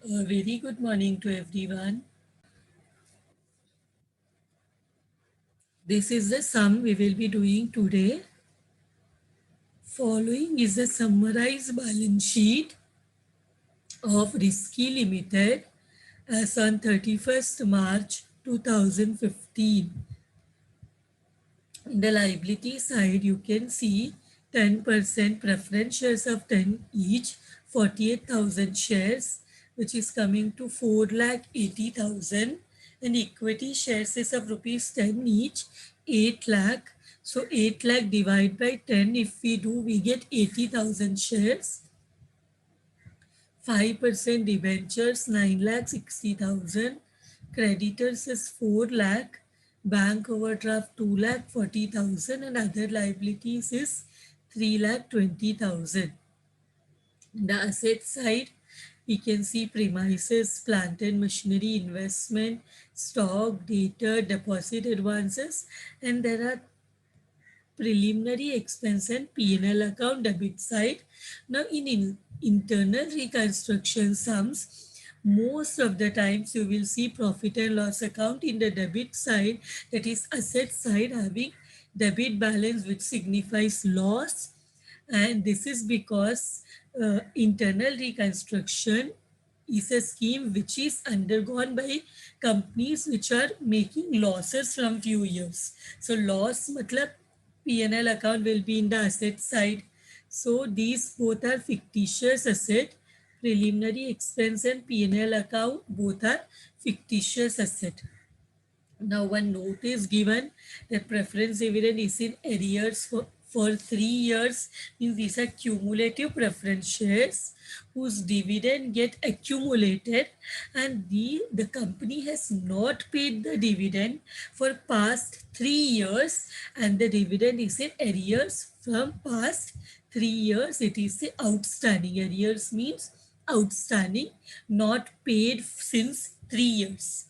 A very good morning to everyone. This is the sum we will be doing today. Following is a summarized balance sheet of Risky Limited as on 31st March 2015. In the liability side, you can see 10% preference shares of 10 each, 48,000 shares, which is coming to 4,80,000, and equity shares is of rupees 10 each, 8 lakh. So 8 lakh divided by 10, if we do, we get 80,000 shares. 5% debentures, 9,60,000. Creditors is 4 lakh. Bank overdraft 2 lakh 40,000 and other liabilities is 3 lakh 20,000. The asset side, we can see premises, plant and machinery, investment, stock, data, deposit advances, and there are preliminary expense and P&L account debit side. Now in internal reconstruction sums, most of the times you will see profit and loss account in the debit side, that is asset side, having debit balance which signifies loss, and this is because internal reconstruction is a scheme which is undergone by companies which are making losses from few years. So loss matlab P&L account will be in the asset side. So these both are fictitious asset. Preliminary expense and P&L account both are fictitious asset. Now one note is given that preference dividend is in arrears for 3 years, means these are cumulative preference shares whose dividend get accumulated, and the company has not paid the dividend for past 3 years, and the dividend is in arrears from past 3 years. It is the outstanding. Arrears means outstanding, not paid since 3 years.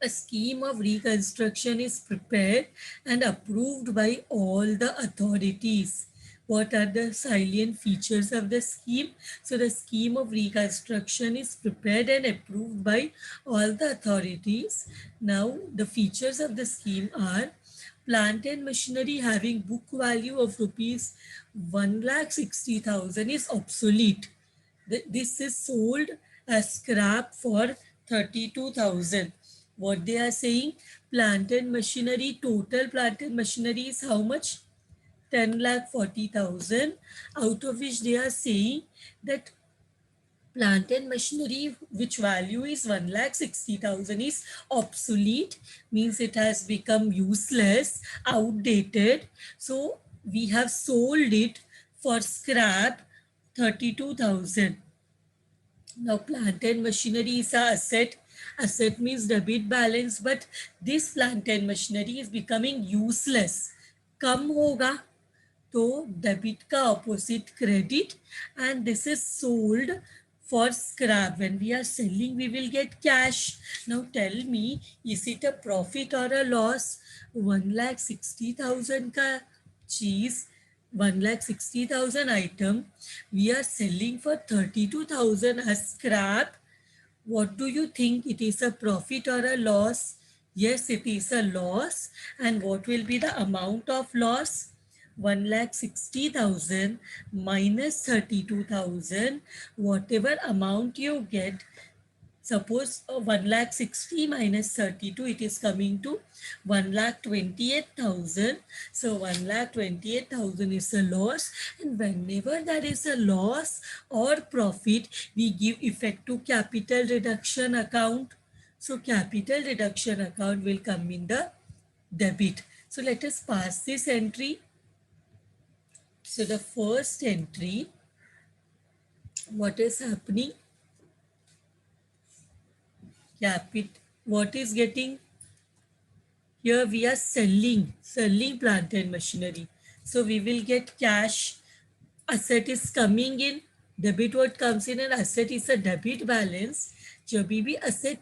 A scheme of reconstruction is prepared and approved by all the authorities. What are the salient features of the scheme? So the scheme of reconstruction is prepared and approved by all the authorities. Now the features of the scheme are: plant and machinery having book value of rupees 1,60,000 is obsolete. This is sold as scrap for 32,000. What they are saying, plant and machinery, total plant and machinery is how much? 10,40,000, out of which they are saying that plant and machinery which value is 1,60,000 is obsolete, means it has become useless, outdated. So we have sold it for scrap 32,000. Now plant and machinery is a asset. Asset means debit balance, but this plant and machinery is becoming useless. कम होगा तो debit का opposite credit, and this is sold for scrap. When we are selling, we will get cash. Now tell me, is it a profit or a loss? 1,60,000 का cheese, 1,60,000 item, we are selling for 32,000 as scrap. What do you think? It is a profit or a loss? Yes, it is a loss. And what will be the amount of loss? 1,60,000 minus 32,000. Whatever amount you get, suppose 1,60,000 minus 32, it is coming to 1,28,000. So 1,28,000 is a loss, and whenever there is a loss or profit, we give effect to capital reduction account. So capital reduction account will come in the debit. So let us pass this entry. So the first entry, what is happening? What is getting? Here we are selling plant and machinery. So we will get cash. Asset is coming in. Debit what comes in, and asset is a debit balance. जब भी asset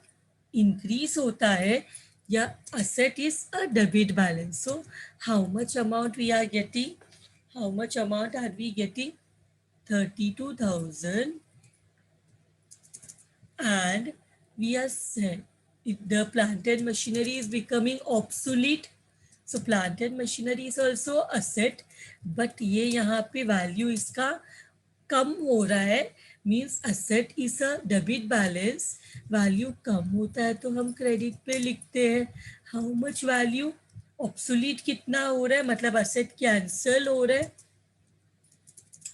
increase होता है, या asset is a debit balance. So how much amount we are getting? How much amount are we getting? 32,000 and we are said the plant and machinery is becoming obsolete. So plant and machinery is also asset, but ये यहाँ पे value इसका कम हो रहा है, means asset is a debit balance, value कम होता है तो हम क्रेडिट पे लिखते हैं हाउ मच वैल्यू, ऑब्सोलीट कितना हो रहा है मतलब असेट कैंसल हो रहा है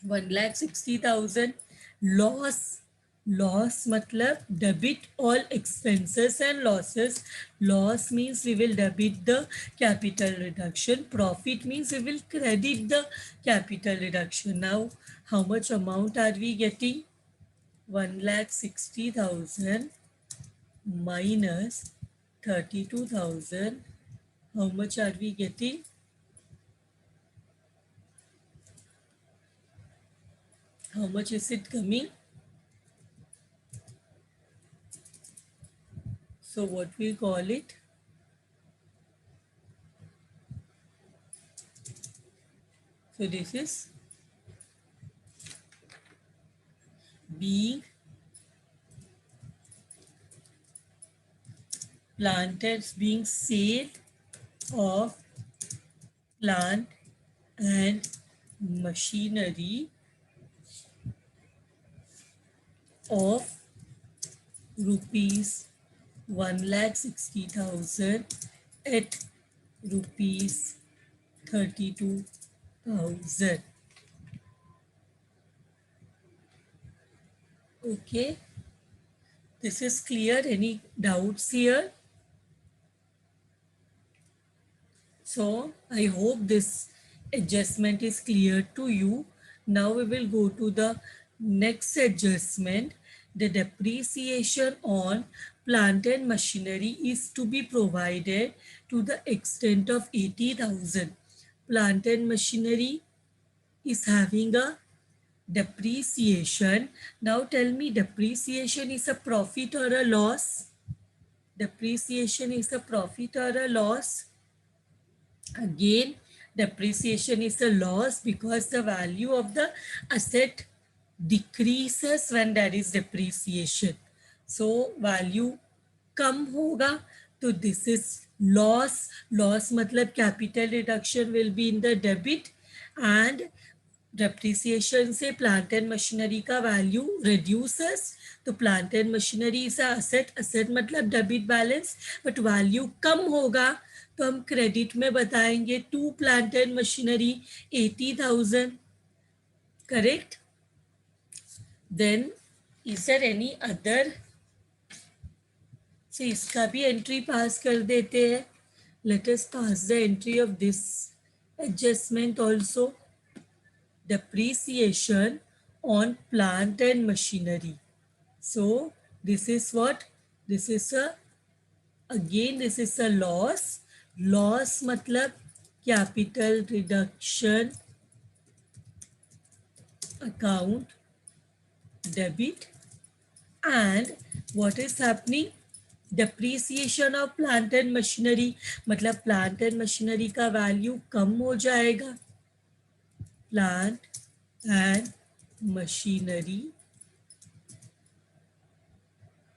1,60,000. लॉस, लॉस मतलब debit all expenses and losses. Loss means we will debit the capital reduction, profit means we will credit the capital reduction. Now how much amount are we getting? 1,60,000 minus 32,000. How much are we getting? How much is it coming? So what we call it? So this is being planted, being sale of plant and machinery of rupees 1,60,000 at rupees 32,000. Okay, this is clear. Any doubts here? So I hope this adjustment is clear to you. Now we will go to the next adjustment. The depreciation on plant and machinery is to be provided to the extent of 80,000. Plant and machinery is having a depreciation. Now tell me, depreciation is a profit or a loss? Depreciation is a profit or a loss? Again, depreciation is a loss because the value of the asset decreases when there is depreciation. So value कम होगा, तो this is loss. Loss मतलब capital reduction will be in the debit and depreciation से plant and machinery का value reduces. तो plant and machinery is a asset. Asset मतलब debit balance, but value कम होगा तो हम क्रेडिट में बताएंगे to plant and machinery 80,000. Correct. Then is there any other? से इसका भी एंट्री पास कर देते हैं. Let us pass the entry of this adjustment also. depreciation on plant and machinery. So this is what? This is a, again this is a loss. Loss मतलब capital reduction account debit. And what is happening? depreciation of plant and machinery मतलब plant and machinery का value कम हो जाएगा. Plant and machinery,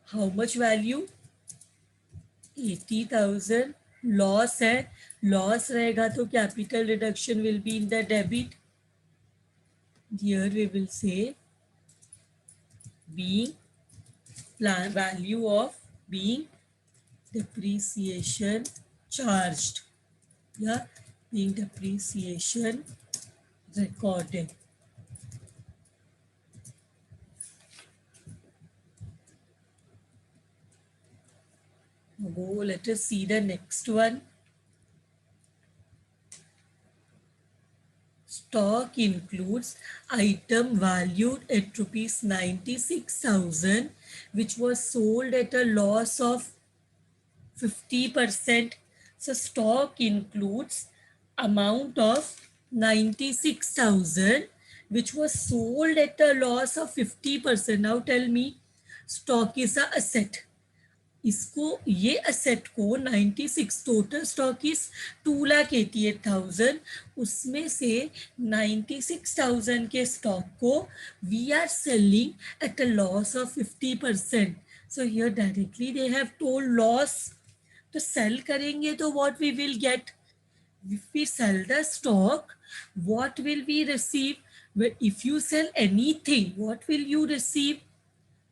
how much value? 80,000. Loss है, loss रहेगा तो capital reduction will be in the debit. Here we will say being plan value of being depreciation charged, yeah, being depreciation recorded. Go, let us see the next one. Stock includes item valued at rupees 96,000 which was sold at a loss of 50%. So stock includes amount of 96,000 which was sold at a loss of 50%. Now tell me, stock is a asset. इसको ये asset को 96, total stock is 2,88,000, उसमें से 96,000 के stock को we are selling at a loss of 50%. So here directly they have told loss. तो sell करेंगे तो what we will get? If we sell the stock, what will we receive? Well, if you sell anything, what will you receive?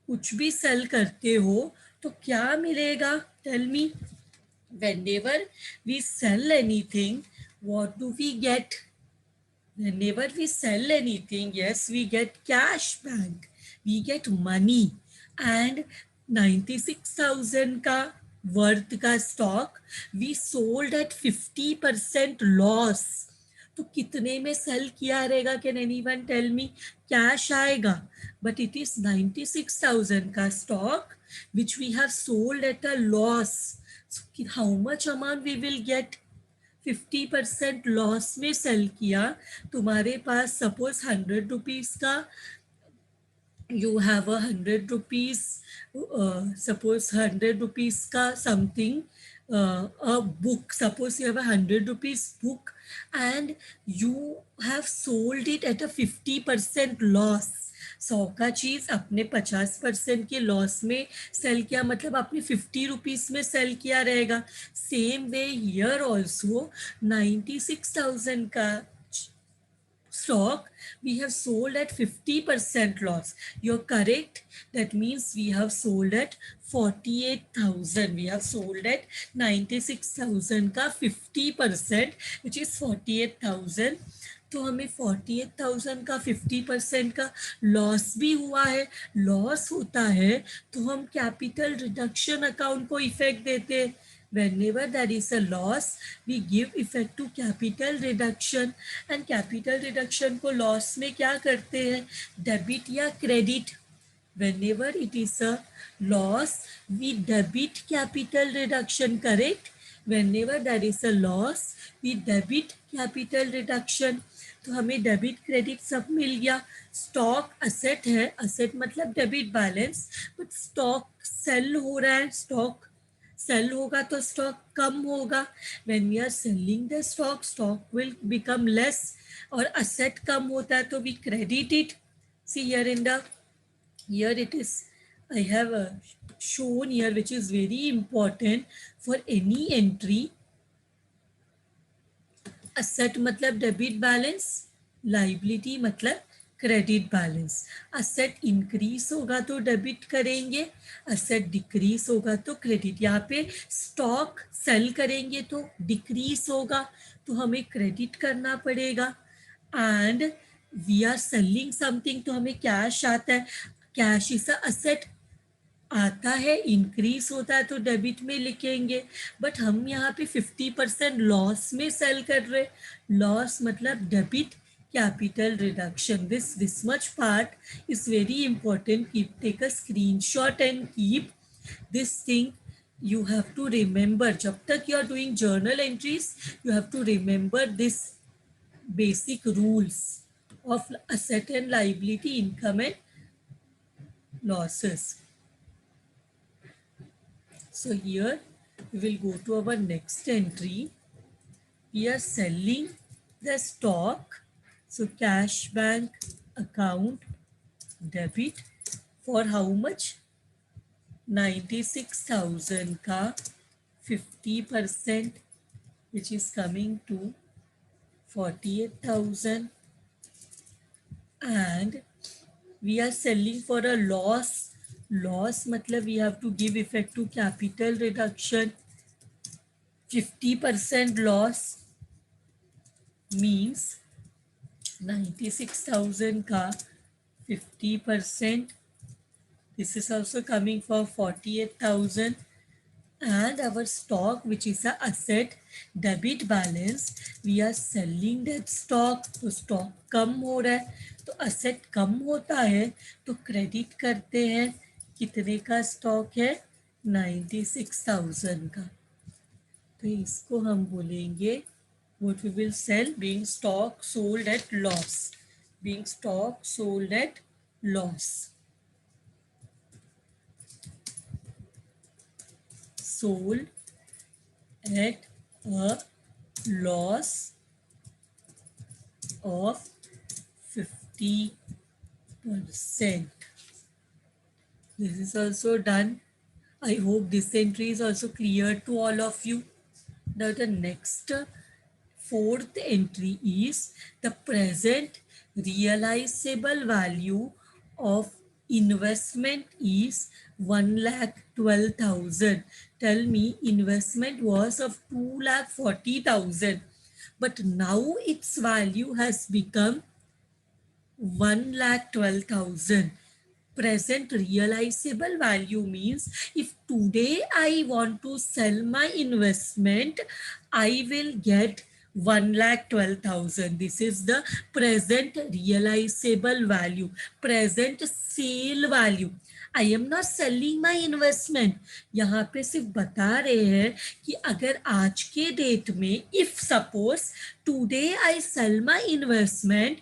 कुछ भी sell करते हो तो क्या मिलेगा? Tell me. Whenever we sell anything, what do we get? Whenever we sell anything, yes, we get cash back. We get money. And 96,000 का worth का stock we sold at 50% loss. तो कितने में सेल किया रहेगा? Can anyone tell me? Cash आएगा, but it is 96,000 का stock which we have sold at a loss. How much amount we will get? 50% loss में सेल किया. तुम्हारे पास सपोज 100 रुपीज का, you have a 100 rupees, suppose 100 rupees ka something, a book, suppose you have a 100 rupees book and you have sold it at a 50% loss. 100 का चीज अपने 50% के loss में सेल किया, मतलब आपने 50 रुपीज में सेल किया रहेगा. सेम वे हियर ऑल्सो 96,000 का stock we have sold at 50% loss. You're correct. That means we have sold at 48,000. We have sold at 96,000 का 50%, which is 48,000. तो हमें 48,000 का 50% का लॉस भी हुआ है. लॉस होता है तो हम कैपिटल रिडक्शन अकाउंट को इफेक्ट देते हैं. Whenever there is a loss, we give effect to capital reduction. And capital reduction को loss में क्या करते हैं? Debit या credit. Whenever it is a loss, we debit capital reduction, correct? Whenever there is a loss, we debit capital reduction. तो हमें debit credit सब मिल गया. स्टॉक असेट है, असेट मतलब debit balance, but stock sell हो रहा है. स्टॉक सेल होगा तो स्टॉक कम होगा. When we are selling the stock, stock will become less. और असेट कम होता है तो we credit it. See here in the, here it is, I have shown here, which is very important for any entry. Asset मतलब debit balance, liability मतलब credit balance. Asset increase होगा तो debit करेंगे, asset decrease होगा तो credit. यहाँ पे stock cell करेंगे तो डिक्रीज होगा तो हमें क्रेडिट करना पड़ेगा. And we are selling something तो हमें कैश आता है. कैश इज अ असेट आता है, इंक्रीज होता है तो डेबिट में लिखेंगे. बट हम यहाँ पे 50% लॉस में सेल कर रहे. लॉस मतलब debit capital reduction. This much part is very important. Take a screenshot and keep this thing. You have to remember, जब तक you are doing journal entries, you have to remember this basic rules of asset and liability, income and losses. So here we will go to our next entry. We are selling the stock. So cash bank account debit for how much? 96,000 का 50%, which is coming to 48,000. And we are selling for a loss. Loss मतलब we have to give effect to capital reduction. 50% loss means 96,000 का 50%. This is also coming for 48,000. And our stock, which is a asset, debit balance, we are selling that stock. तो stock कम हो रहा है तो asset कम होता है तो credit करते हैं. कितने का stock है? 96,000 का. तो इसको हम बोलेंगे what we will sell, being stock sold at loss. Being stock sold at loss. Sold at a loss of 50%. This is also done. I hope this entry is also clear to all of you. Now the next fourth entry is the present realizable value of investment is 1,12,000. Tell me, investment was of 2,40,000, but now its value has become 1,12,000. Present realizable value means if today I want to sell my investment, I will get 1,12,000. This is the present realizable value, present sale value. I am not selling my investment. यहाँ पे सिर्फ बता रहे हैं कि अगर आज के डेट में if suppose today I sell my investment,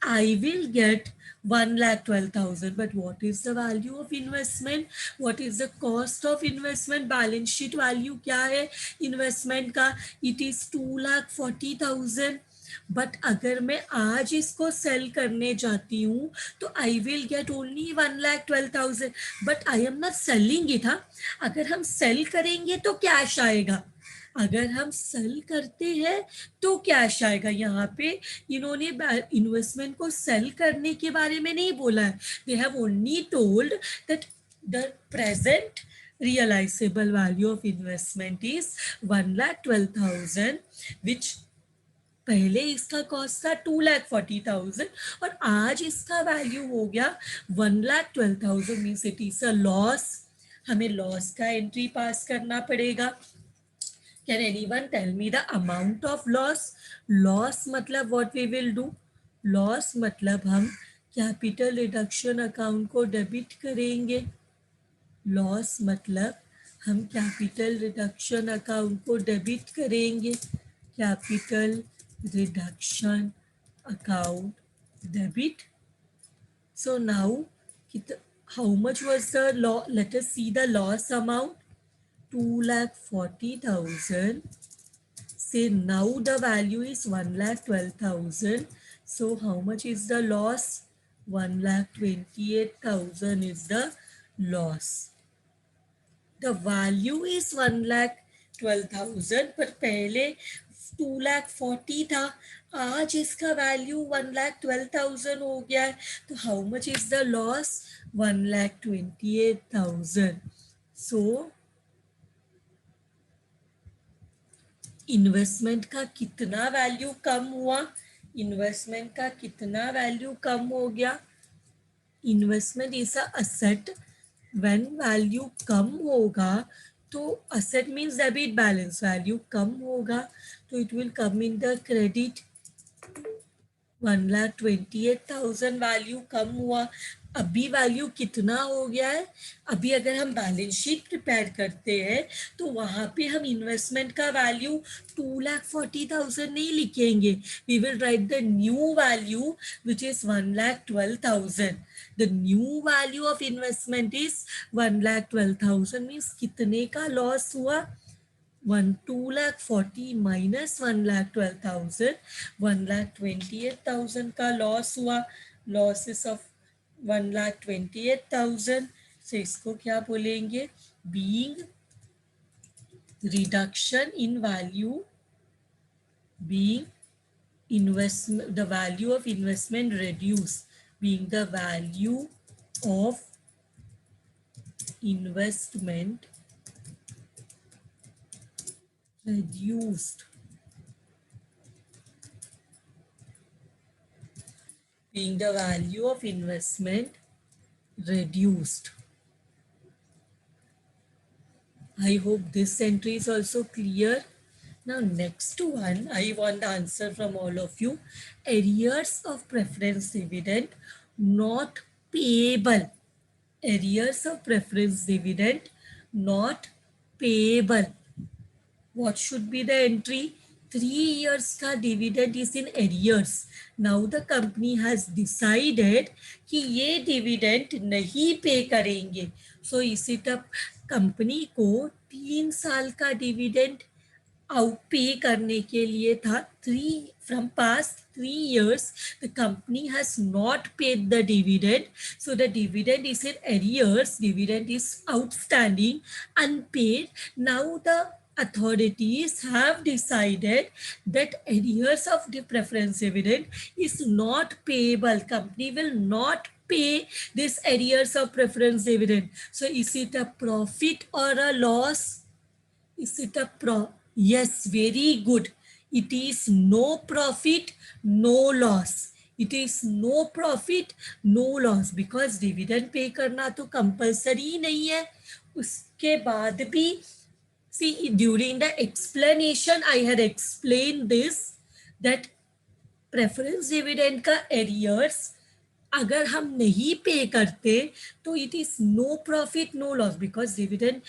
I will get 1,12,000. But what is the value of investment? What is the cost of investment? Balance sheet value क्या है investment का? It is 2,40,000. बट अगर मैं आज इसको cell करने जाती हूँ तो I will get only 1,12,000. But I am not selling it. हाँ, अगर हम सेल करेंगे तो कैश आएगा. अगर हम सेल करते हैं तो कैश आएगा. यहाँ पे इन्होंने इन्वेस्टमेंट को सेल करने के बारे में नहीं बोला है. They have only told that the present realizable value of investment is 1,12,000, which पहले इसका कॉस्ट था 2,40,000 और आज इसका वैल्यू हो गया 1,12,000. Means it is a loss. हमें लॉस का एंट्री पास करना पड़ेगा. Can anyone tell me the amount of loss? Loss मतलब what we will do? Loss मतलब हम कैपिटल रिडक्शन अकाउंट को डेबिट करेंगे. लॉस मतलब हम कैपिटल रिडक्शन अकाउंट को डेबिट करेंगे. Capital reduction account debit. So now how much was the loss? Let us see the loss amount. 2,40,000. Say now the value is 1,12,000. So how much is the loss? 1,28,000 is the loss. The value is 1,12,000, पर पहले 2,40,000 था. आज इसका value 1,12,000 हो गया है. तो how much is the loss? 1,28,000. So investment का कितना वैल्यू कम हुआ? इन्वेस्टमेंट का कितना वैल्यू कम हो गया? Investment is a asset. When value कम होगा तो asset means debit balance. Value कम होगा तो it will come in the credit. 1,28,000 value कम हुआ. अभी वैल्यू कितना हो गया है? अभी अगर हम बैलेंस शीट प्रिपेयर करते हैं तो वहाँ पे हम इन्वेस्टमेंट का वैल्यू 2,40,000 नहीं लिखेंगे. We will write the new value which is 1,12,000. The new value of investment is 1,12,000. Means कितने का लॉस हुआ? 2,40,000 minus 1,12,000, 1,28,000 का लॉस हुआ. लॉसेस ऑफ 1,28,000 से इसको क्या बोलेंगे? Being reduction in value, being investment, the value of investment reduced, being the value of investment reduced, being the value of investment reduced. I hope this entry is also clear. Now next one, I want the answer from all of you. Arrears of preference dividend not payable. Arrears of preference dividend not payable. What should be the entry? 3 years का dividend is in arrears. Now the company has decided कि ये dividend नहीं pay करेंगे. So इसी तब company को 3 साल का dividend आउट पे करने के लिए था. 3 from past 3 years the company has not paid the dividend, so the dividend is in arrears, dividend is outstanding, unpaid. Now the authorities have decided that arrears of the preference dividend is not payable. Company will not pay this arrears of preference dividend. So is it a profit or a loss? Is it a pro? Yes, very good. It is no profit, no loss. It is no profit, no loss because dividend pay करना तो compulsory नहीं है. उसके बाद भी, see, during the explanation I had explained this, that preference dividend का arrears अगर हम नहीं पे करते तो it is no profit no loss because dividend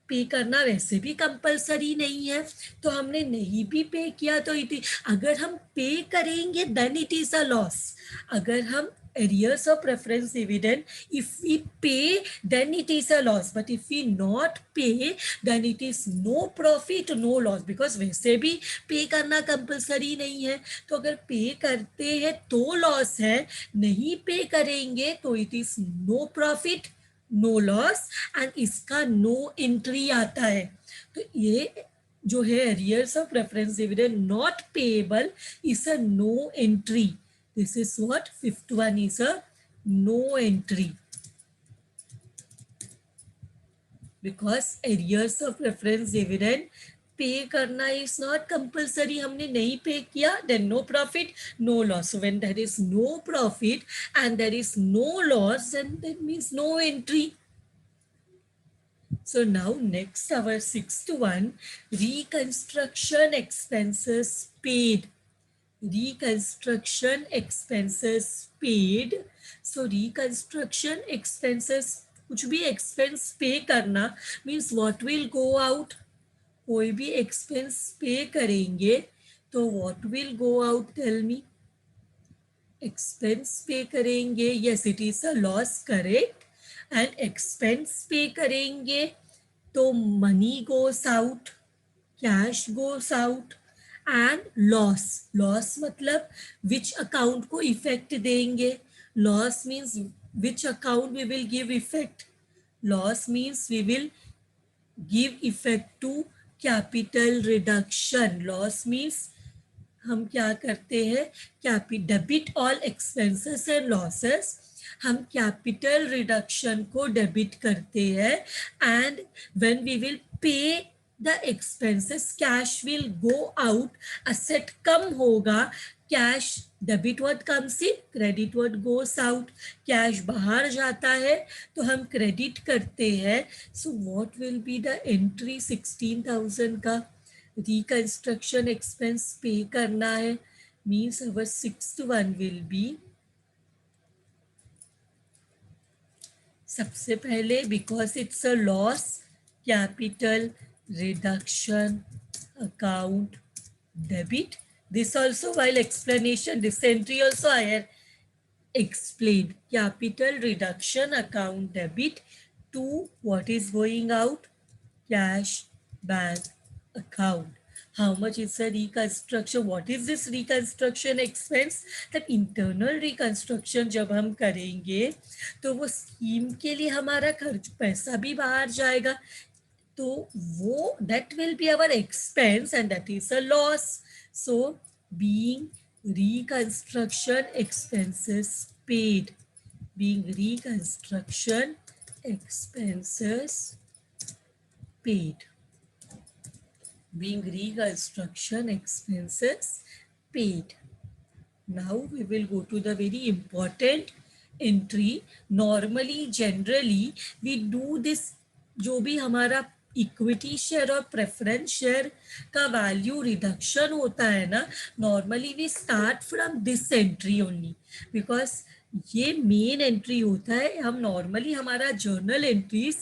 pay करना वैसे भी कंपलसरी नहीं है. तो हमने नहीं भी पे किया तो इट, अगर हम पे करेंगे then it is a loss. अगर हम arrears of preference dividend, if we pay then it is a loss, but if we not pay then it is no profit no loss because वैसे भी पे करना compulsory नहीं है. तो अगर पे करते हैं तो लॉस है, नहीं पे करेंगे तो it is no profit no loss and इसका नो एंट्री आता है. तो ये जो है arrears of preference dividend not payable is a no entry. This is what fifth one is, a no entry because arrears of preference dividend पे करना is not compulsory. हमने नहीं पे किया then no profit no loss. So when there is no profit and there is no loss then that means no entry. So now next our sixth one, reconstruction expenses paid. Reconstruction expenses paid. So reconstruction expenses, कुछ भी expense pay करना means what will go out. कोई भी expense pay करेंगे तो what will go out, tell me. Expense pay करेंगे, yes it is a loss, correct. And expense pay करेंगे तो money goes out, cash goes out. And loss, loss मतलब which account को effect देंगे. Loss means which account we will give effect. Loss means we will give effect to capital reduction. Loss means हम क्या करते हैं, debit all expenses and losses. हम capital reduction को debit करते हैं and when we will pay the expenses cash will go out, asset कम होगा, cash debit what comes in, credit what goes out. cash बाहर जाता है तो हम credit करते हैं. so what will be the entry 16,000 का reconstruction expense pay करना है means our sixth one will be, सबसे पहले because it's a loss, capital reduction account debit. This also while explanation, this entry also I have explained. Capital reduction account debit to what is going out, cash bank account. How much is a reconstruction? What is this reconstruction expense? That internal reconstruction जब हम करेंगे तो वो scheme के लिए हमारा खर्च पैसा भी बाहर जाएगा. तो वो that will be our expense and that is a loss. So being reconstruction expenses paid, being reconstruction expenses paid, being reconstruction expenses paid. Now we will go to the very important entry. Normally generally we do this, जो भी हमारा equity share और preference share का value reduction होता है ना, normally we start from this entry only because ये main entry होता है. हम नॉर्मली हमारा जर्नल एंट्रीज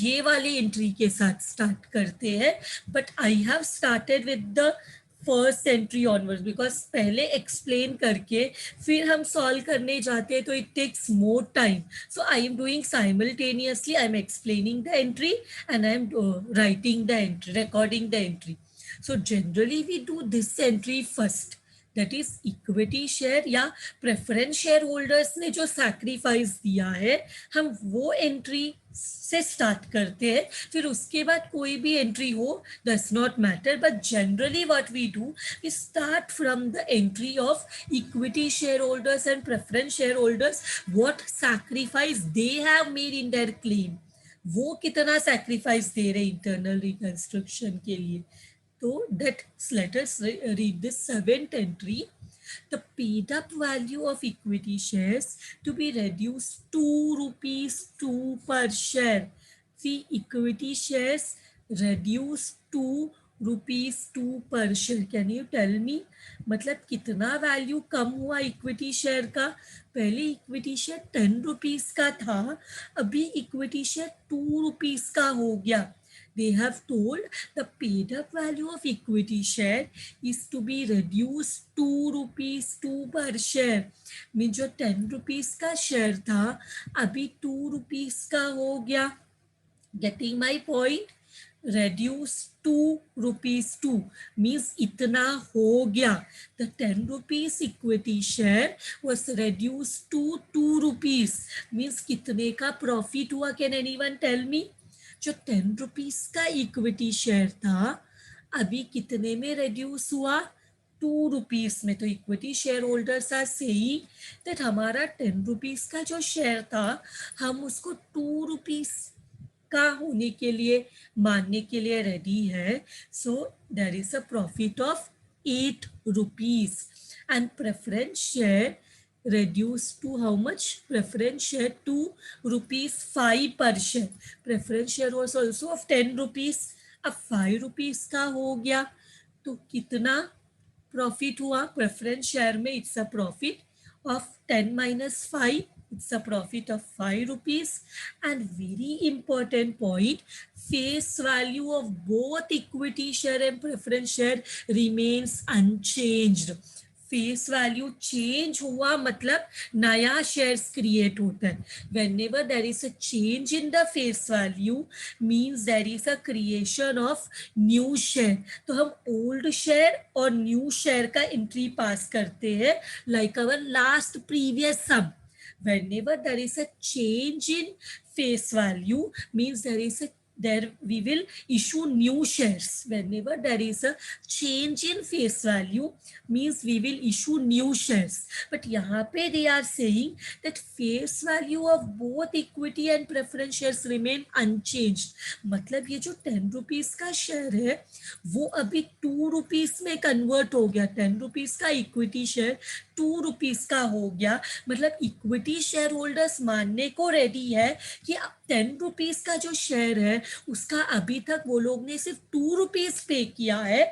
ये वाली एंट्री के साथ स्टार्ट करते हैं, but I have started with the first entry onwards because पहले एक्सप्लेन करके फिर हम सॉल्व करने जाते हैं तो it takes more time. So I am doing simultaneously, I am explaining the entry and I am writing the entry, recording the entry. So generally we do this entry first, that is equity share या preference share holders ने जो sacrifice दिया है हम वो entry से start करते हैं, फिर उसके बाद कोई भी एंट्री हो does not matter, but generally what we do we start from the entry of equity share holders and preference share holders, what sacrifice they have made in their claim, वो कितना सैक्रिफाइस दे रहे internal reconstruction के लिए. So let us read this seventh entry. The paid up value of equity shares to be reduced 2 rupees 2 per share. See, equity shares reduced 2 rupees 2 per share. Can you tell me मतलब कितना value कम हुआ equity share का? पहले equity share 10 rupees का था, अभी equity share 2 rupees का हो गया. They have told the paid up value of equity share is to be reduced 2 rupees 2 per share. Mean जो 10 रुपीज का शेयर था अभी 2 रुपीज का हो गया. Getting my point? Reduce 2 rupees 2 means इतना हो गया. The 10 rupees equity share was reduced to 2 rupees means कितने का प्रॉफिट हुआ? Can anyone tell me? जो 10 रुपीज का इक्विटी शेयर था अभी कितने में रिड्यूस हुआ? 2 रुपीज में. तो equity share holders are saying that हमारा 10 रुपीज का जो शेयर था हम उसको 2 रुपीज का होने के लिए मानने के लिए रेडी है. So there is a profit of 8 rupees and preference share reduced to how much? Preference share 2 rupees 5 per share. Preference share was also of 10 rupees. अब 5 rupees का हो गया तो कितना प्रॉफिट हुआ? प्रेफरेंस शेयर में it's a profit of 10 minus 5, it's a profit of 5 rupees. And very important point, face value of both equity share and preference share remains unchanged. Face value change हुआ मतलब नया shares create होता है. Whenever there is a change in the face value means there is a creation of new share. तो हम old share और new share का entry pass करते हैं like our last previous sum. Whenever there is a change in face value means there we will issue new shares. Whenever there is a change in face value means we will issue new shares. But यहाँ पे they are saying that face value of both equity and preference shares remain unchanged. मतलब ये जो 10 rupees का share है वो अभी 2 rupees में कन्वर्ट हो गया. 10 रुपीज का इक्विटी शेयर 2 रुपीज का हो गया. मतलब इक्विटी शेयर होल्डर्स मानने को रेडी है कि 10 रुपीज का जो शेयर है उसका अभी तक वो लोग ने सिर्फ 2 रुपीज पे किया है.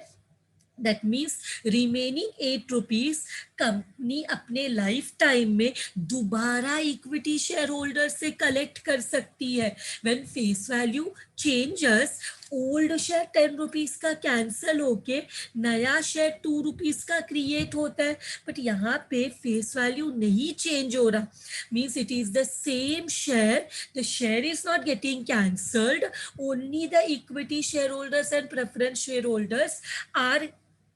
That means remaining 8 rupees company अपने लाइफ टाइम में दोबारा इक्विटी शेयर होल्डर से कलेक्ट कर सकती है. When face value changes old share 10 rupees का कैंसिल होके नया शेयर 2 रुपीज का क्रिएट होता है. बट यहाँ पे फेस वैल्यू नहीं चेंज हो रहा means it is the same share. The share is not getting cancelled. Only the equity share holders and preference share holders are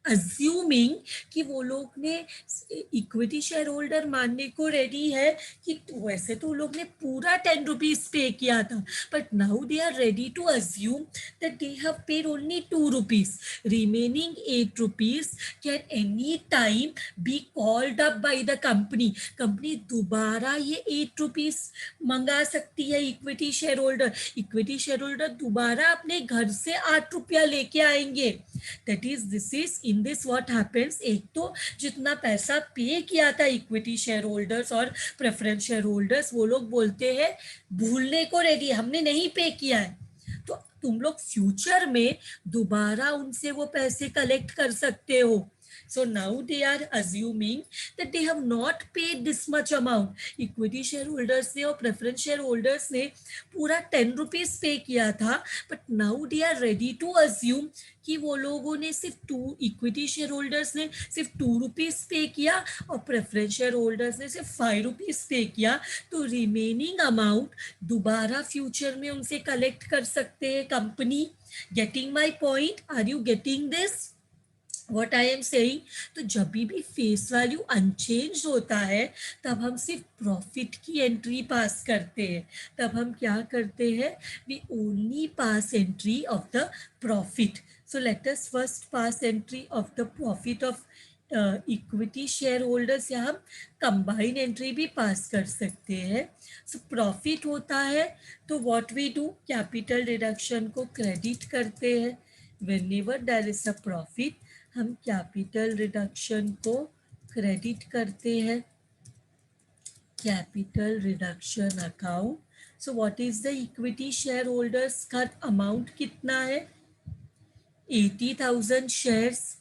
assuming कि वो लोग ने इक्विटी शेयर होल्डर मानने को रेडी है कि वैसे तो लोग ने पूरा 10 रुपीज पे किया था but now they are ready to assume that they have paid only 2 rupees. Remaining 8 rupees can any time be called up by the company. Company दोबारा ये 8 रुपीज मंगा सकती है equity share holder. Equity share holder दोबारा अपने घर से 8 रुपया लेके आएंगे. That is this is in this what happens. एक तो जितना पैसा पे किया था इक्विटी शेयर होल्डर्स और प्रेफरेंस शेयर होल्डर्स वो लोग बोलते हैं भूलने को रेडी हमने नहीं पे किया है. तो तुम लोग फ्यूचर में दोबारा उनसे वो पैसे कलेक्ट कर सकते हो. So now they are assuming that they have not paid this much amount. Equity shareholders ने और preference shareholders ने पूरा 10 rupees पे किया था, but now they are ready to assume कि वो लोगों ने सिर्फ 2 इक्विटी शेयर होल्डर्स ने सिर्फ 2 रुपीज पे किया और प्रेफरेंस शेयर होल्डर्स ने सिर्फ 5 रुपीज पे किया, तो रिमेनिंग अमाउंट दोबारा फ्यूचर में उनसे कलेक्ट कर सकते हैं company. Getting my point? Are you getting this what I am saying? तो जब भी फेस वैल्यू अनचेंज होता है तब हम सिर्फ प्रॉफिट की एंट्री पास करते हैं. तब हम क्या करते हैं? We only pass entry of the profit. So let us first pass entry of the profit of equity share holders, या हम कंबाइन एंट्री भी पास कर सकते हैं. सो प्रॉफिट होता है तो what we do, capital deduction को क्रेडिट करते हैं. Whenever there is a profit हम कैपिटल रिडक्शन को क्रेडिट करते हैं. Capital reduction account. So what is the equity share holders का अमाउंट कितना है? 80,000 शेयर्स.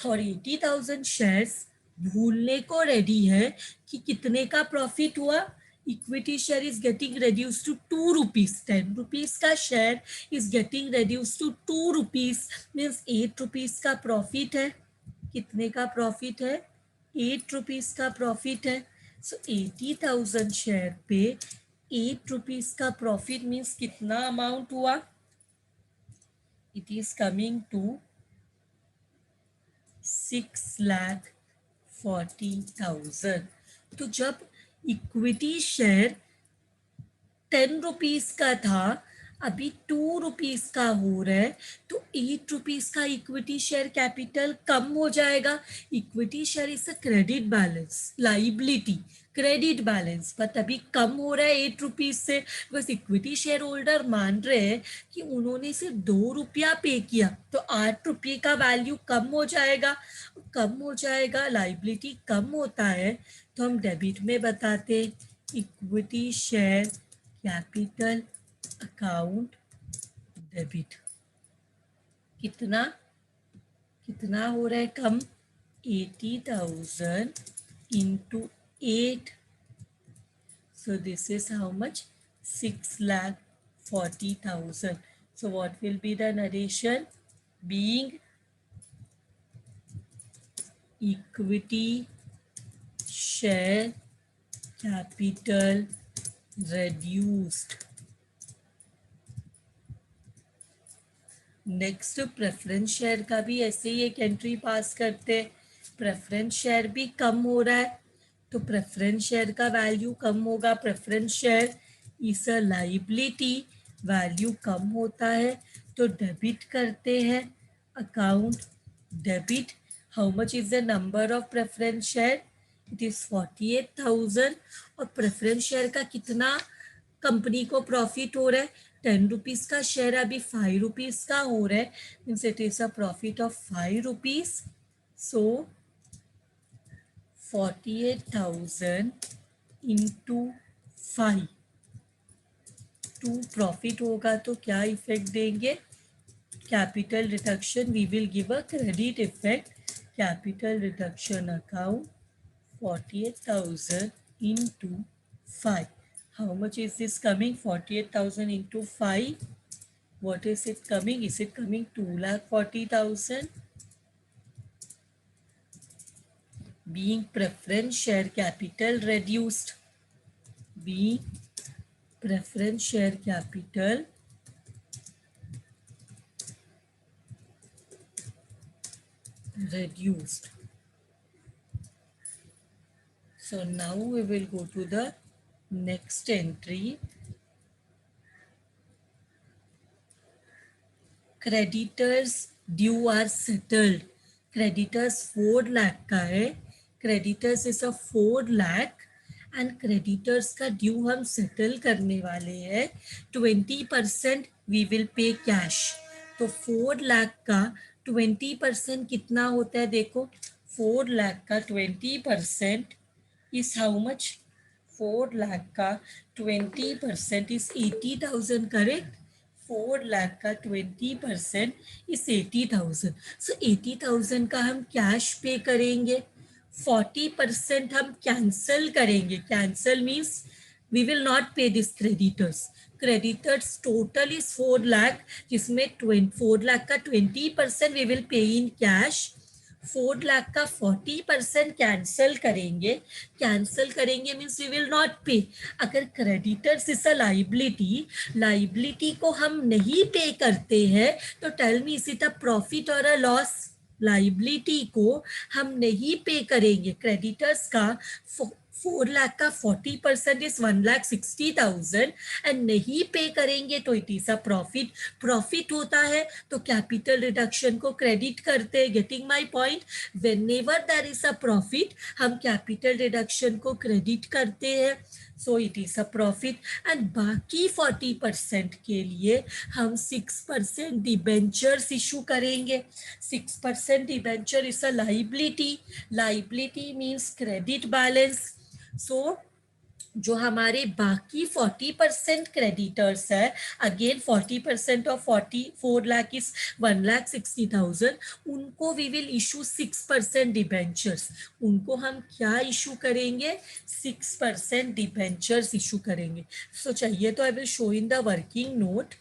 और 80,000 शेयर्स भूलने को रेडी है कि कितने का प्रॉफिट हुआ. Equity share is getting reduced to 2 rupees. 10 rupees का share is getting reduced to 2 rupees, means 8 rupees का प्रॉफिट है. कितने का प्रॉफिट है? 8 रुपीज का प्रॉफिट है. सो 80,000 शेयर पे 8 रुपीज का प्रॉफिट मीन्स कितना अमाउंट हुआ? It is coming to 6,40,000. तो जब इक्विटी शेयर 10 रुपीज का था, अभी 2 रुपीज का हो रहा है, तो 8 रुपीज का इक्विटी शेयर कैपिटल कम हो जाएगा. Equity share is a credit balance, liability credit balance, but अभी कम हो रहा है 8 रुपीज से, बिकॉज इक्विटी शेयर होल्डर मान रहे हैं कि उन्होंने सिर्फ 2 रुपया पे किया, तो 8 रुपये का वैल्यू कम हो जाएगा. लाइबिलिटी कम होता है तो हम डेबिट में बताते equity share capital account debit. कितना हो रहा है कम? 80,000 into 8. So this is how much? 6,40,000. So what will be the narration? Being equity share capital reduced. Next preference share का भी ऐसे ही एक एंट्री पास करते. प्रेफरेंस शेयर भी कम हो रहा है तो प्रेफरेंस शेयर का वैल्यू कम होगा. Preference share is a liability, value कम होता है तो डेबिट करते हैं. Account debit. How much is the number of preference share? It is 48,000. और प्रेफरेंस शेयर का कितना कंपनी को प्रॉफिट हो रहा है? 10 रुपीज का शेयर अभी 5 रुपीज का हो रहा है, means it is a profit of 5 rupees. So 48,000 into 5 to profit होगा तो क्या इफेक्ट देंगे? Capital reduction. We will give a credit effect. Capital reduction account 48,000 into 5. How much is this coming? 48,000 into 5. What is it coming? Is it coming 2,40,000? Being preference share capital reduced. Being preference share capital reduced. So now we will go to the next entry. Creditors due are settled. Creditors 4 lakh का है. Creditors is a 4 lakh and creditors का due हम settle करने वाले हैं. 20% we will pay cash. तो 4 लाख का 20% कितना होता है? देखो 4 लाख का 20% is how much? 4 lakh का 20% is 80,000, correct? 4 लाख का 20% इस 80,000। सो 80,000 का हम कैश पे करेंगे, 40% हम कैंसल करेंगे। Cancel means we will not pay this creditors. Creditors total is 4 lakh, जिसमें 4 लाख का 20% वी विल पे इन कैश, 4 लाख का 40% कैंसल करेंगे। कैंसल करेंगे means we will not pay. अगर creditors is a liability, liability को हम नहीं पे करते हैं तो tell me is it a profit और अ लॉस? लाइबिलिटी को हम नहीं पे करेंगे। क्रेडिटर्स का 4 लाख का 40% इज 1,60,000 एंड नहीं पे करेंगे तो it is a profit. Profit होता है तो कैपिटल रिडक्शन को क्रेडिट करते हैं। Getting my point? Whenever there is a profit हम कैपिटल रिडक्शन को क्रेडिट करते हैं, so it is a profit. And बाकी 40% के लिए हम 6% डिबेंचर्स इशू करेंगे। 6% debenture is a liability. Liability means credit balance. So जो हमारे बाकी 40% क्रेडिटर्स है, अगेन 40% ऑफ 44 लाख इज 1,60,000, उनको वी विल इशू 6% डिबेंचर्स। उनको हम क्या इशू करेंगे? 6% डिबेंचर्स इशू करेंगे। सो चाहिए तो I will show in the working note,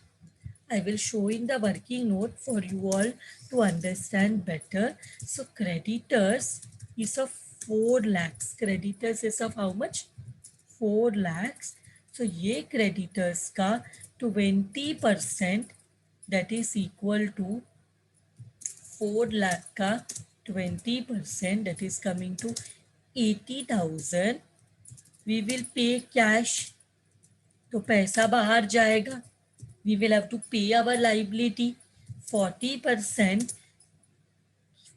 I will show in the working note for you all to understand better. So creditors is of 4 lakhs. Creditors is of how much? 4 lakhs. So ये creditors का 20% that is equal to 4 lakh का 20% that is coming to 80,000. We will pay cash, तो पैसा बाहर जाएगा। We will have to pay our liability 40%,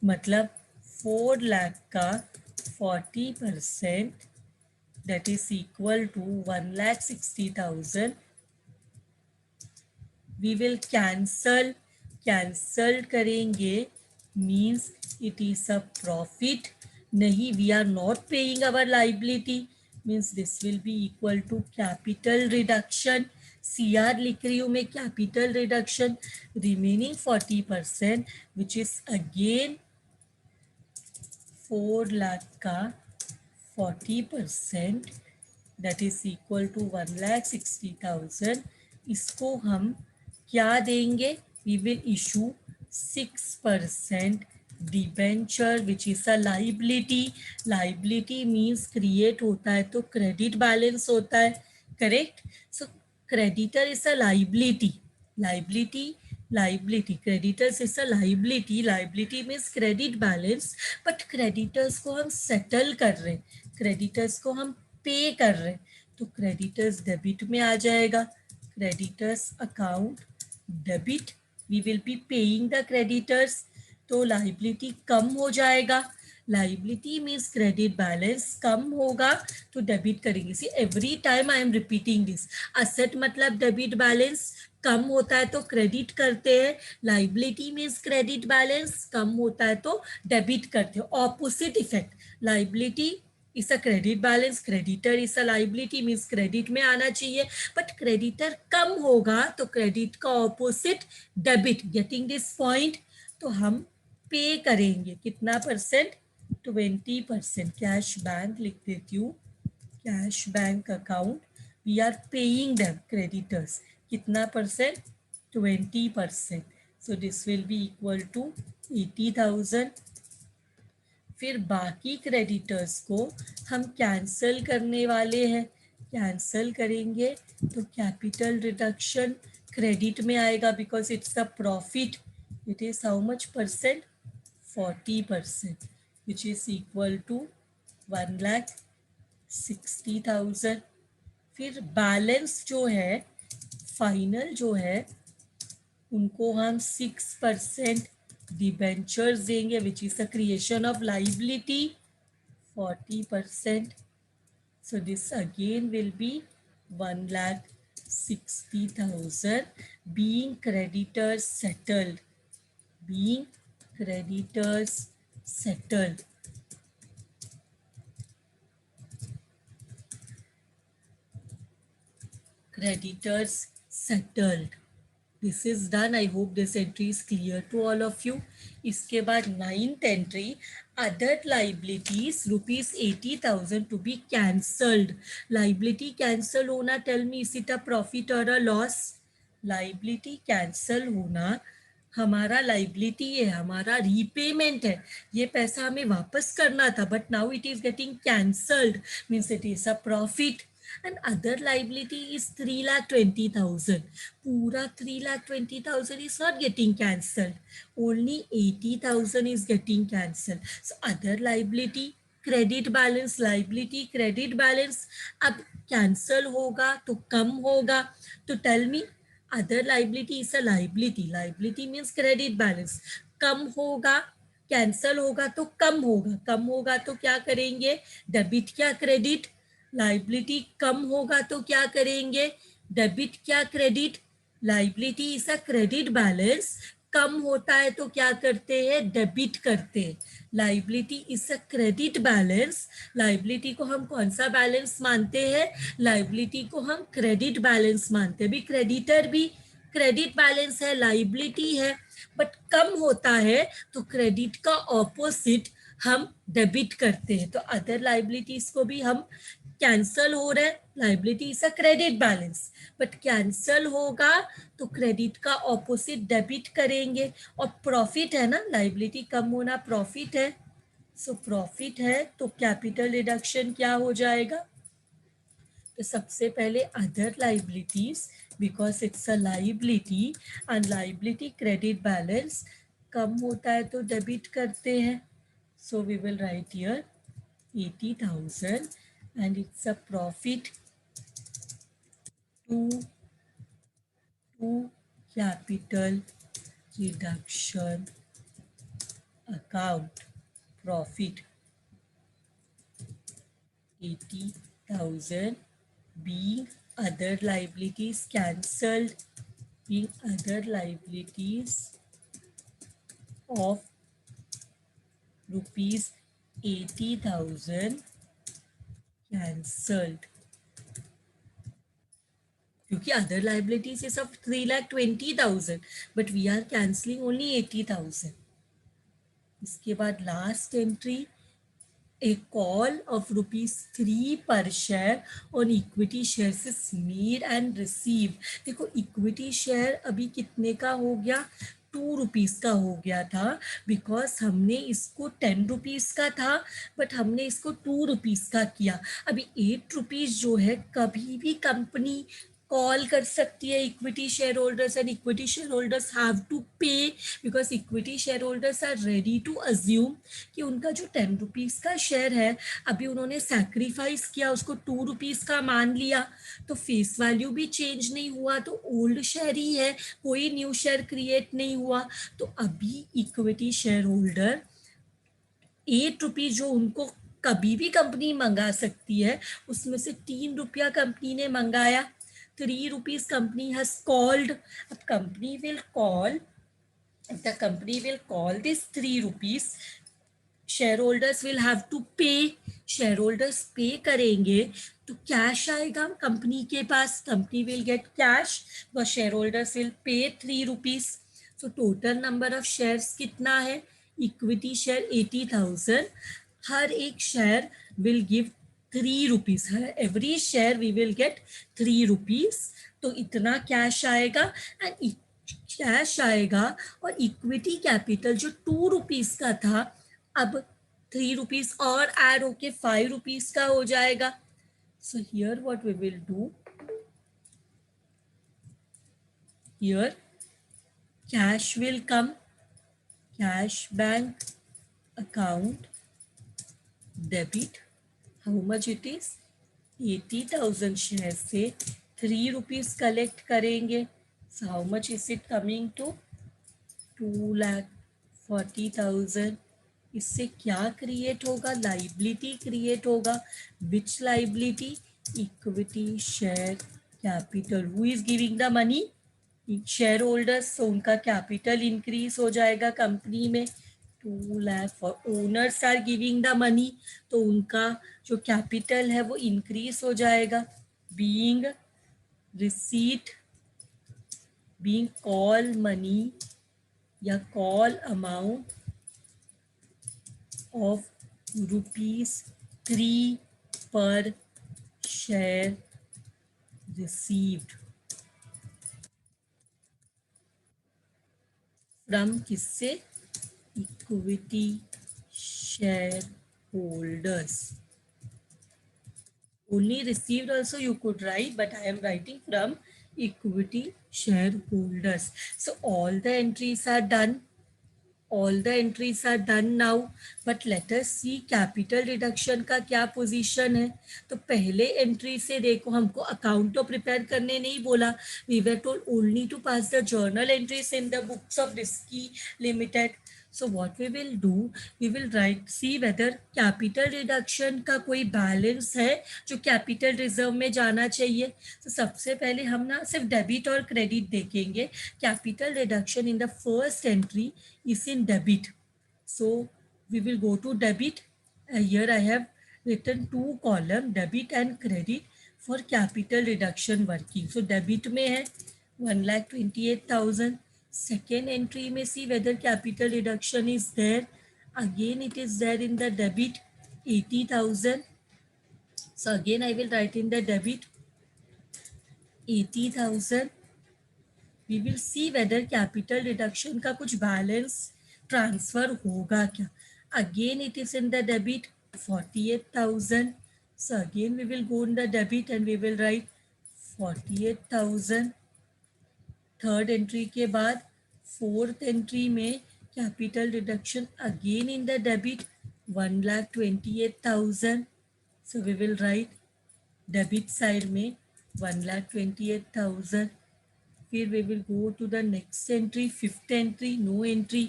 मतलब 4 लाख का 40% that is equal to 1,60,000. We will cancel, cancel करेंगे means it is a profit. नहीं, we are not paying our liability means this will be equal to capital reduction. CR लिख रही हूँ मैं, capital reduction. Remaining 40% which is again 4 lakh का 40% that is equal to 1,60,000. इसको हम क्या देंगे? We will issue 6% debenture which is a liability. Liability means create होता है तो क्रेडिट बैलेंस होता है, correct? So creditor is a liability, liability, liability, creditors is a liability, liability means credit balance, but creditors को हम settle कर रहे हैं, क्रेडिटर्स को हम पे कर रहे हैं, तो क्रेडिटर्स डेबिट में आ जाएगा। Creditors account debit, we will be paying the creditors, तो लाइबिलिटी कम हो जाएगा। लाइबिलिटी मीन्स क्रेडिट बैलेंस कम होगा तो डेबिट करेंगे। See every time I am repeating this, asset मतलब डेबिट बैलेंस, कम होता है तो क्रेडिट करते हैं, लाइबिलिटी मीन्स क्रेडिट बैलेंस कम होता है तो डेबिट करते हैं। ऑपोजिट इफेक्ट, लाइबिलिटी इस अ क्रेडिट बैलेंस, क्रेडिटर इस अ लाइबिलिटी मीन्स क्रेडिट में आना चाहिए, बट क्रेडिटर कम होगा तो क्रेडिट का opposite debit. Getting this point? तो हम पे करेंगे कितना परसेंट? 20%। कैश बैंक लिख देती हूँ, cash bank account, we are paying them creditors, कितना percent? 20%। So this will be equal to 80,000। फिर बाकी क्रेडिटर्स को हम कैंसल करने वाले हैं, कैंसल करेंगे तो कैपिटल रिडक्शन क्रेडिट में आएगा because it's a profit. It is how much percent? 40%, which is equal to 1,60,000। फिर बैलेंस जो है, फाइनल जो है, उनको हम 6% डिबेंचर्स देंगे which is the creation of liability 40%. So this again will be 1,60,000 being creditors settled, being creditors settled. Creditors settled. This is done. I hope this entry is clear to all of you. इसके बाद 9th entry, other liabilities ₹80,000 to be cancelled. Liability cancel होना, tell me, is it a profit और a loss? Liability cancel होना हमारा liability है, हमारा repayment है. ये पैसा हमें वापस करना था, but now it is getting cancelled, means it is a profit. And other liability is 3,20,000. पूरा 3,20,000 is not getting cancelled. Only 80,000 is getting cancelled. So other liability, credit balance, liability credit balance अब cancel होगा तो कम होगा. तो tell me, other liability is a liability, liability means credit balance. कम होगा, cancel होगा तो कम होगा, कम होगा तो क्या करेंगे, डेबिट क्या क्रेडिट. लाइबिलिटी कम होगा तो क्या करेंगे, डेबिट क्या credit. Liability is a credit balance, कम होता है तो क्या करते हैं, डेबिट करते हैं. Liability is a credit balance. Liability को हम कौन सा बैलेंस मानते हैं, लाइबिलिटी को हम क्रेडिट बैलेंस मानते हैं. भी क्रेडिटर भी क्रेडिट बैलेंस है, लाइबिलिटी है, बट कम होता है तो क्रेडिट का ऑपोजिट हम डेबिट करते हैं. तो अदर लाइबिलिटीज को भी हम कैंसल हो रहा है, liability is a credit balance, but cancel होगा तो क्रेडिट का ऑपोजिट डेबिट करेंगे. और प्रॉफिट है ना, लाइबिलिटी कम होना प्रॉफिट है. सो प्रॉफिट है तो कैपिटल रिडक्शन क्या हो जाएगा. तो सबसे पहले other liabilities, because it's a liability and liability credit balance, कम होता है तो डेबिट करते हैं. So we will write here 80,000 and it's a profit to capital reduction account. Profit 80,000 being other liabilities cancelled, being other liabilities of rupees 80,000 cancelled. क्योंकि other liabilities is of 3,20,000 but we are cancelling only 80,000. इसके बाद last entry, a call of ₹3 per share on equity shares is made and received. देखो equity share अभी कितने का हो गया, ₹2 का हो गया था, बिकॉज हमने इसको ₹10 का था बट हमने इसको ₹2 का किया. अभी ₹8 जो है कभी भी कंपनी कॉल कर सकती है equity share holders, and equity share holders have to pay, because equity share holders are ready to assume कि उनका जो ₹10 का शेयर है अभी उन्होंने सैक्रिफाइस किया, उसको ₹2 का मान लिया, तो फेस वैल्यू भी चेंज नहीं हुआ, तो ओल्ड शेयर ही है, कोई न्यू शेयर क्रिएट नहीं हुआ. तो अभी इक्विटी शेयर होल्डर ₹8 जो उनको कभी भी कंपनी मंगा सकती है, उसमें से ₹3 कंपनी ने मंगाया, ₹3 company has called. अब company will call, the company will call this ₹3, shareholders will have to pay, shareholders pay करेंगे तो कैश आएगा कंपनी के पास, company will get cash, because shareholders will pay ₹3. so total number of shares कितना है, equity share 80,000, हर एक share will give ₹3, every share we will get ₹3. तो इतना कैश आएगा, एंड कैश आएगा और इक्विटी कैपिटल जो ₹2 का था अब ₹3 और ऐड होके ₹5 का हो जाएगा. So here what we will do, here cash will come, cash bank account debit, how much it is, 80,000 share से ₹3 कलेक्ट करेंगे. So how much is it coming to, 2,40,000. इससे क्या क्रिएट होगा, लाइबिलिटी क्रिएट होगा. Which liability, equity share capital. Who is giving the money, shareholders, तो उनका capital increase हो जाएगा कंपनी में. 2 lakh for owners are giving the money, तो उनका जो कैपिटल है वो इंक्रीज हो जाएगा. Being receipt being call money या call amount of ₹3 per share received from किससे? Equity shareholders. Only received also you could write, but I am writing from equity shareholders. So all the entries are done. All the entries are done now, but let us see capital reduction का क्या position है. तो पहले entry से देखो, हमको account तो prepare करने नहीं बोला. We were told only to pass the journal entries in the books of Risky Limited. So what we will do, we will write, see whether capital reduction का कोई बैलेंस है जो कैपिटल रिजर्व में जाना चाहिए. तो सबसे पहले हम ना सिर्फ डेबिट और क्रेडिट देखेंगे. Capital reduction in the first entry is in debit. So we will go to debit. Here I have written two column, debit and credit for capital reduction working. So debit में है 1,28,000. Second entry में see whether capital reduction is there. Again it is there in the debit 80,000. So again I will write in the debit 80,000. We will see whether capital reduction का कुछ balance transfer होगा क्या. Again it is in the debit 48,000. So again we will go in the debit and we will write 48,000. Third entry के बाद fourth entry में capital reduction again in the debit 1,28,000. So we will write debit side में 1,28,000. फिर we will go to the next entry, fifth entry, no entry.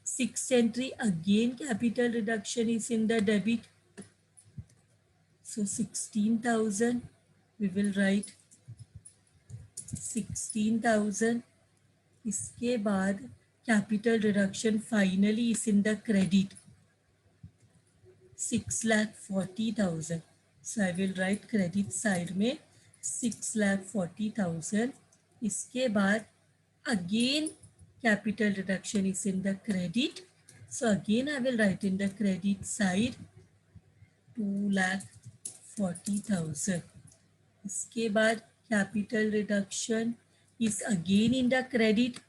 Sixth entry, again capital reduction is in the debit. So 16,000, we will write 16,000. इसके बाद capital reduction finally is in the credit, 6,40,000. So I will write credit side में 6,40,000. इसके बाद again capital reduction is in the credit. So again I will write in the credit side 2,40,000. इसके बाद capital reduction is again in the credit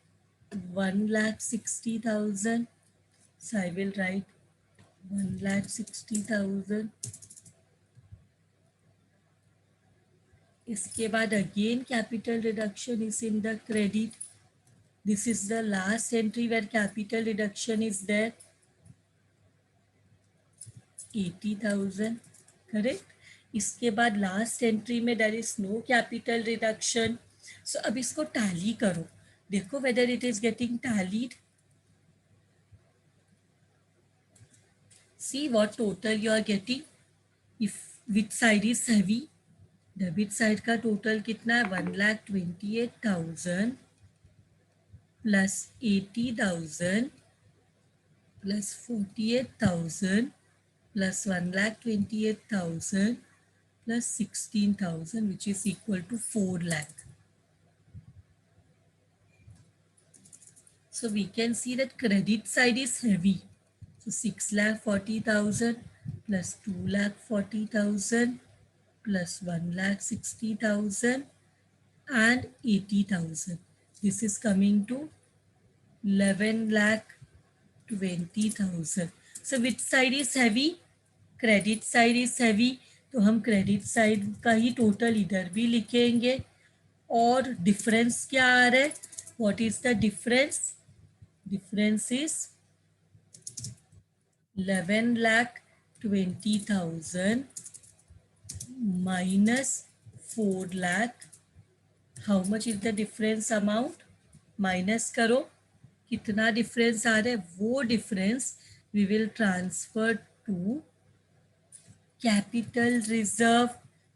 1,60,000. So I will write 1,60,000. इसके बाद again capital reduction is in the credit. This is the last entry where capital reduction is there, 80,000. correct. इसके बाद last entry में there is no capital reduction. So अब इसको tally करो, देखो whether it is getting tallied. See what total you are getting. If which side is heavy, debit side का total कितना है 1,28,000 plus 80,000 plus 48,000 plus 1,28,000 plus 16,000 which is equal to 4 lakh. So we can see that credit side is heavy. So 6,40,000 plus 2,40,000 plus 1,60,000 and 80,000. This is coming to 11,20,000. So which side is heavy? Credit side is heavy. तो हम credit side का ही total इधर भी लिखेंगे. और difference क्या आ रहा है? What is the difference? Difference is 11,20,000 minus 4 lakh. How much is the difference amount? Minus करो, कितना डिफरेंस आ रहा है? वो difference we will transfer to capital reserve.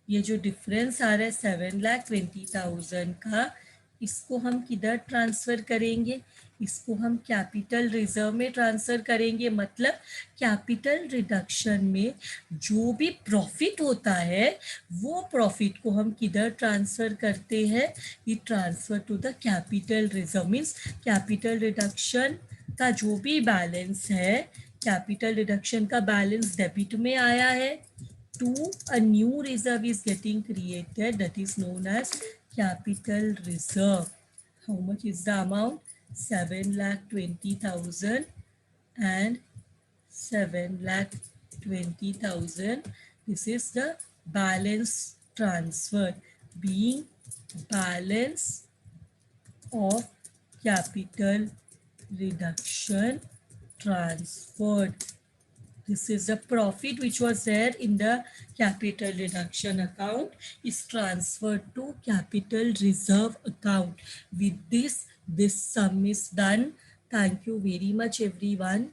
ये जो डिफरेंस आ रहा है 7,20,000 का, इसको हम किधर ट्रांसफ़र करेंगे, इसको हम कैपिटल रिजर्व में ट्रांसफ़र करेंगे। मतलब कैपिटल रिडक्शन में जो भी प्रॉफिट होता है वो प्रॉफिट को हम किधर ट्रांसफ़र करते हैं, ये transfer to the capital reserve. Means capital reduction का जो भी बैलेंस है, कैपिटल रिडक्शन का बैलेंस डेबिट में आया है, to a new reserve is getting created, that is known as capital reserve. How much is the amount? 7,20,000 and 7,20,000. This is the balance transfer, being balance of capital reduction transferred. This is the profit which was there in the capital reduction account is transferred to capital reserve account. With this sum is done. Thank you very much everyone.